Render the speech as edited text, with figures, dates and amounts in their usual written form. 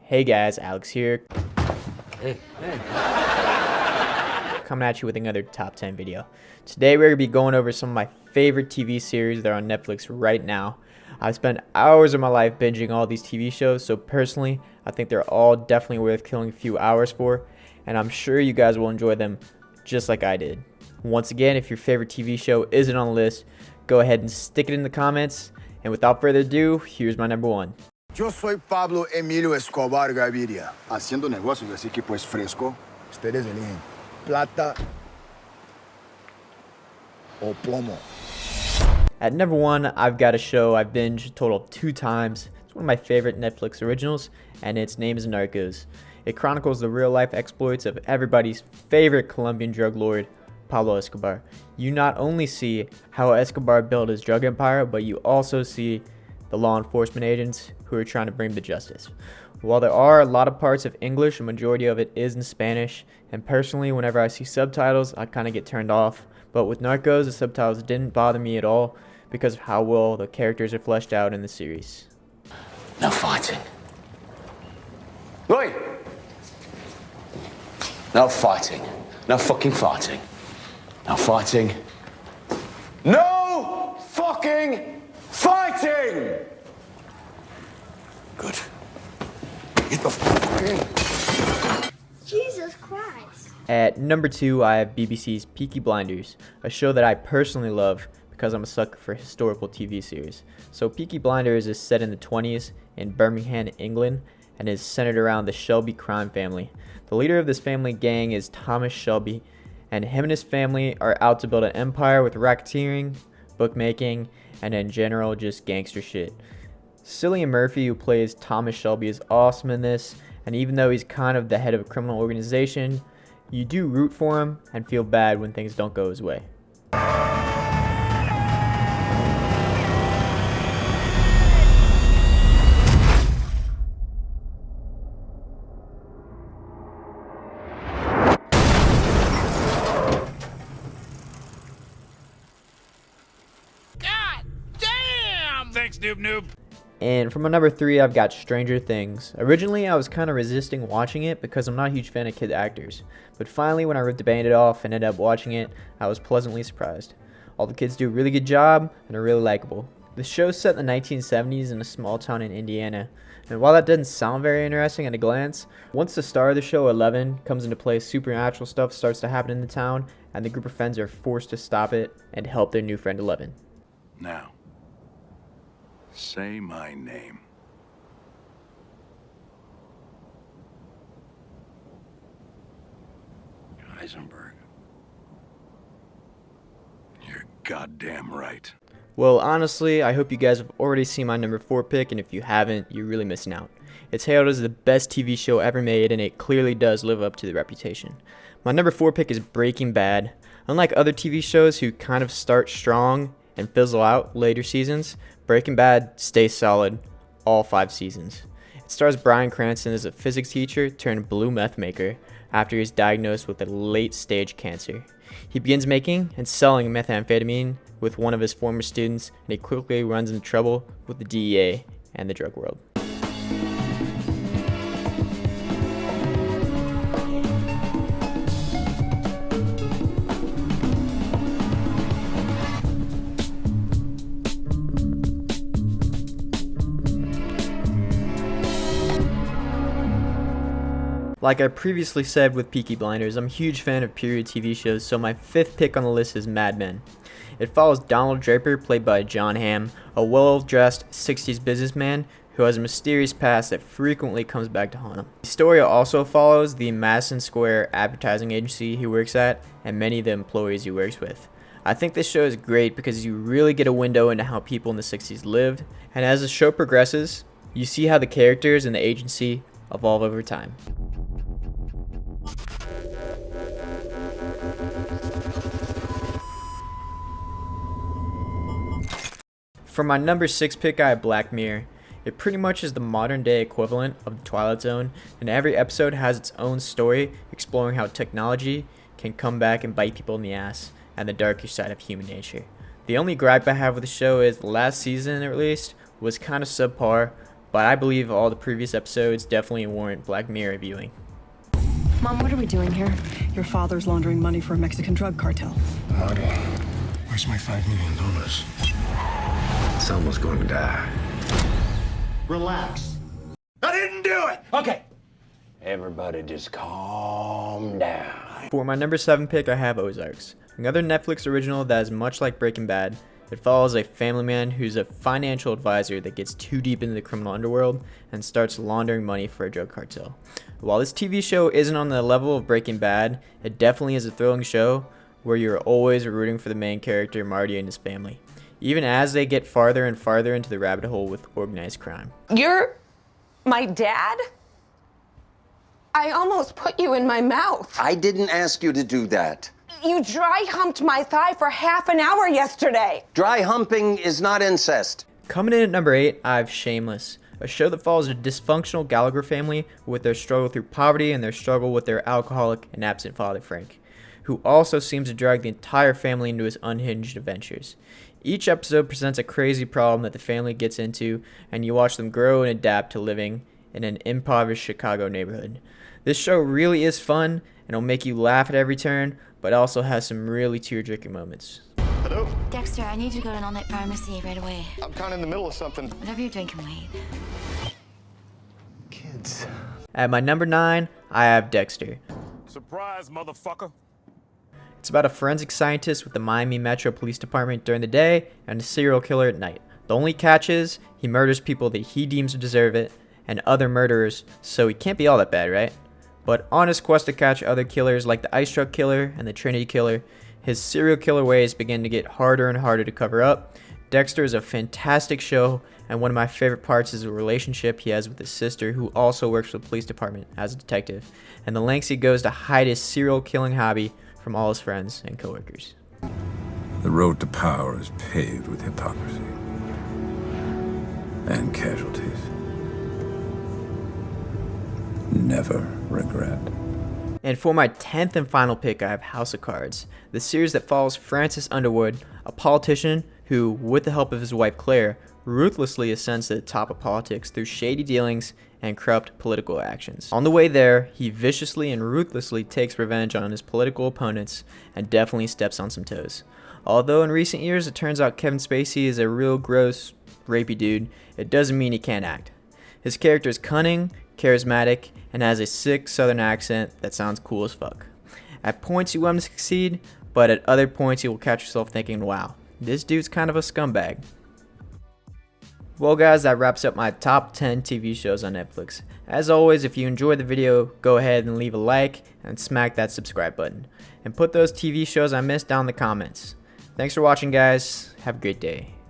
Hey guys, Alex here, Hey. coming at you with another top 10 video. Today we're going to be going over some of my favorite TV series that are on Netflix right now. I've spent hours of my life binging all these TV shows, so personally, I think they're all definitely worth killing a few hours for, and I'm sure you guys will enjoy them just like I did. Once again, if your favorite TV show isn't on the list, go ahead and stick it in the comments, and without further ado, here's my number one. Yo soy Pablo Emilio Escobar Gaviria. Haciendo negocios, así que pues fresco. Ustedes eligen plata o plomo. At number one, I've got a show I've binged a total of 2 times. It's one of my favorite Netflix originals, and its name is Narcos. It chronicles the real-life exploits of everybody's favorite Colombian drug lord, Pablo Escobar. You not only see how Escobar built his drug empire, but you also see the law enforcement agents who are trying to bring him to justice. While there are a lot of parts of English, a majority of it is in Spanish, and personally, whenever I see subtitles, I kind of get turned off. But with Narcos, the subtitles didn't bother me at all because of how well the characters are fleshed out in the series. No fighting. Oi! No fighting. No fucking fighting. No fighting. No fucking fighting! Good. Get the fuck in. Jesus Christ. At number 2, I have BBC's Peaky Blinders, a show that I personally love because I'm a sucker for historical TV series. So Peaky Blinders is set in the 20s in Birmingham, England, and is centered around the Shelby crime family. The leader of this family gang is Thomas Shelby, and him and his family are out to build an empire with racketeering, bookmaking, and in general just gangster shit. Cillian Murphy, who plays Thomas Shelby, is awesome in this, and even though he's kind of the head of a criminal organization, you do root for him and feel bad when things don't go his way. Thanks, Noob Noob. And for my number 3, I've got Stranger Things. Originally, I was kind of resisting watching it because I'm not a huge fan of kid actors. But finally, when I ripped the band-aid off and ended up watching it, I was pleasantly surprised. All the kids do a really good job and are really likable. The show's set in the 1970s in a small town in Indiana. And while that doesn't sound very interesting at a glance, once the star of the show, Eleven, comes into play, supernatural stuff starts to happen in the town, and the group of friends are forced to stop it and help their new friend Eleven. Now, say my name. Heisenberg. You're goddamn right. Well, honestly, I hope you guys have already seen my number 4 pick, and if you haven't, you're really missing out. It's hailed as the best TV show ever made, and it clearly does live up to the reputation. My number 4 pick is Breaking Bad. Unlike other TV shows who kind of start strong and fizzle out later seasons, Breaking Bad stays solid all 5 seasons. It stars Bryan Cranston as a physics teacher turned blue meth maker after he's diagnosed with a late-stage cancer. He begins making and selling methamphetamine with one of his former students, and he quickly runs into trouble with the DEA and the drug world. Like I previously said with Peaky Blinders, I'm a huge fan of period TV shows, so my 5th pick on the list is Mad Men. It follows Donald Draper, played by John Hamm, a well-dressed 60s businessman who has a mysterious past that frequently comes back to haunt him. The story also follows the Madison Square advertising agency he works at and many of the employees he works with. I think this show is great because you really get a window into how people in the 60s lived, and as the show progresses, you see how the characters in the agency evolve over time. For my number 6 pick, I have Black Mirror. It pretty much is the modern day equivalent of the Twilight Zone, and every episode has its own story exploring how technology can come back and bite people in the ass and the darker side of human nature. The only gripe I have with the show is the last season it released was kind of subpar, but I believe all the previous episodes definitely warrant Black Mirror viewing. Mom, what are we doing here? Your father's laundering money for a Mexican drug cartel. Marty, where's my $5 million? Someone's going to die. Relax. I didn't do it! Okay. Everybody just calm down. For my number 7 pick, I have Ozarks, another Netflix original that is much like Breaking Bad. It follows a family man who's a financial advisor that gets too deep into the criminal underworld and starts laundering money for a drug cartel. While this TV show isn't on the level of Breaking Bad, it definitely is a thrilling show where you're always rooting for the main character, Marty, and his family, even as they get farther and farther into the rabbit hole with organized crime. You're my dad? I almost put you in my mouth. I didn't ask you to do that. You dry humped my thigh for half an hour yesterday. Dry humping is not incest. Coming in at number 8, I have Shameless, a show that follows a dysfunctional Gallagher family with their struggle through poverty and their struggle with their alcoholic and absent father Frank, who also seems to drag the entire family into his unhinged adventures. Each episode presents a crazy problem that the family gets into, and you watch them grow and adapt to living in an impoverished Chicago neighborhood. This show really is fun, and it'll make you laugh at every turn, but also has some really tear-jerking moments. Hello? Dexter, I need you to go to an all-night pharmacy right away. I'm kind of in the middle of something. Whatever you're doing can wait. Kids. At my number 9, I have Dexter. Surprise, motherfucker. It's about a forensic scientist with the Miami Metro Police Department during the day and a serial killer at night. The only catch is he murders people that he deems to deserve it and other murderers, so he can't be all that bad, right? But on his quest to catch other killers like the Ice Truck Killer and the Trinity Killer, his serial killer ways begin to get harder and harder to cover up. Dexter is a fantastic show, and one of my favorite parts is the relationship he has with his sister, who also works for the police department as a detective, and the lengths he goes to hide his serial killing hobby from all his friends and coworkers. The road to power is paved with hypocrisy and casualties. Never regret. And for my 10th and final pick, I have House of Cards, the series that follows Francis Underwood, a politician who, with the help of his wife Claire, ruthlessly ascends to the top of politics through shady dealings and corrupt political actions. On the way there, he viciously and ruthlessly takes revenge on his political opponents and definitely steps on some toes. Although in recent years it turns out Kevin Spacey is a real gross, rapey dude, it doesn't mean he can't act. His character is cunning, charismatic, and has a sick southern accent that sounds cool as fuck. At points you want him to succeed, but at other points you will catch yourself thinking, wow, this dude's kind of a scumbag. Well guys, that wraps up my top 10 TV shows on Netflix. As always, if you enjoyed the video, go ahead and leave a like and smack that subscribe button. And put those TV shows I missed down in the comments. Thanks for watching guys, have a great day.